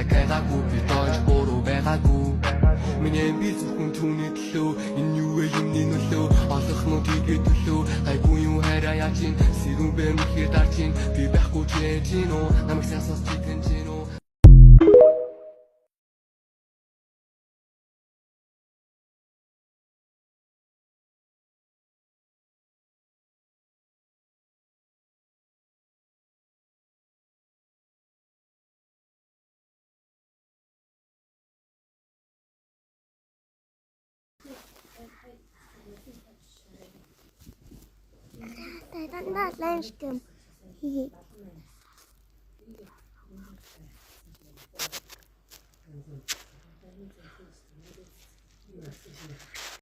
байгаагүй би доош буруу байгаагүй миний би зөвхөн түүний төлөө энэ юу вэ юмний нөлөө олох нь тийгээ төлөө гайгүй юу хараа яаж ин сэрүүн бэмхээр дарж ин би байхгүй чинь оо намайг сасаас чигэн чинь оо Тайданда лайнштэм хий.